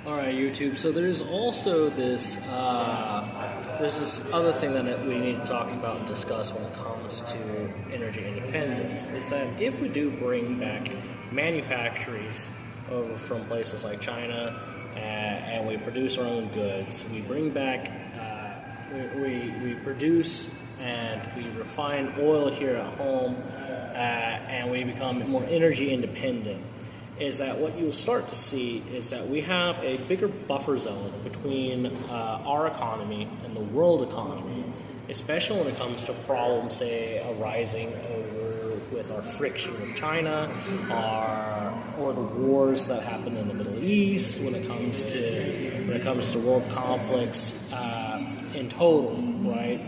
All right, YouTube. So there's also there's this other thing that we need to talk about and discuss when it comes to energy independence. Is that if we do bring back manufactories over from places like China and we produce our own goods, we bring back, we produce and we refine oil here at home, and we become more energy independent, is that what you'll start to see is that we have a bigger buffer zone between our economy and the world economy, especially when it comes to problems, say, arising with our friction with China, or the wars that happen in the Middle East, when it comes to world conflicts in total, right?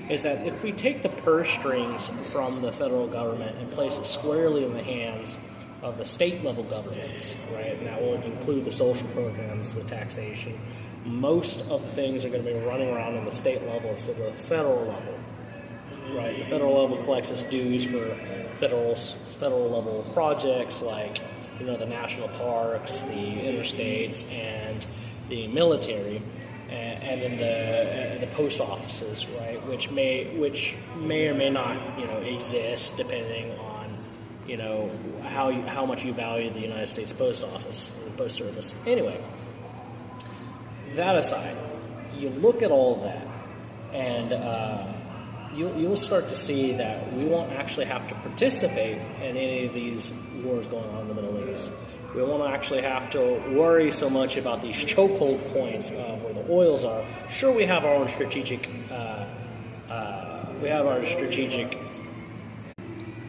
Is that if we take the purse strings from the federal government and place it squarely in the hands of the state-level governments, right? And that will include the social programs, the taxation. Most of the things are going to be running around on the state level instead of the federal level, right? The federal level collects its dues for federal level projects like, the national parks, the interstates, and the military, and then the post offices, right? Which may or may not, exist depending on how much you value the United States Post Office or the Post Service. Anyway, that aside, you look at all of that, and you'll start to see that we won't actually have to participate in any of these wars going on in the Middle East. We won't actually have to worry so much about these chokehold points of where the oils are. Sure, we have our own strategic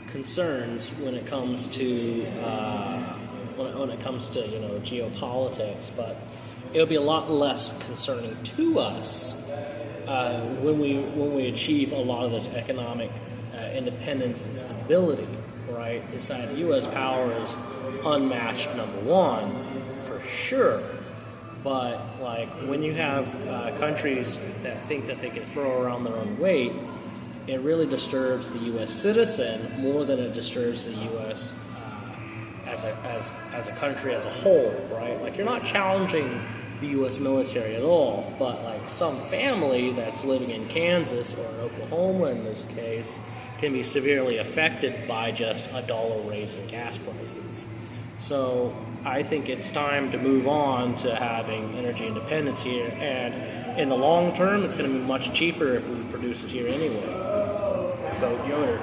concerns when it comes to geopolitics, but it'll be a lot less concerning to us when we achieve a lot of this economic independence and stability, right? The U.S. power is unmatched, number one, for sure. But when you have countries that think that they can throw around their own weight, it really disturbs the U.S. citizen more than it disturbs the U.S. As a country as a whole, right? You're not challenging the U.S. military at all, but some family that's living in Kansas or in Oklahoma in this case can be severely affected by just $1 raise in gas prices. So I think it's time to move on to having energy independence here, and in the long term, it's going to be much cheaper if we produce it here anyway. Vote Yoder.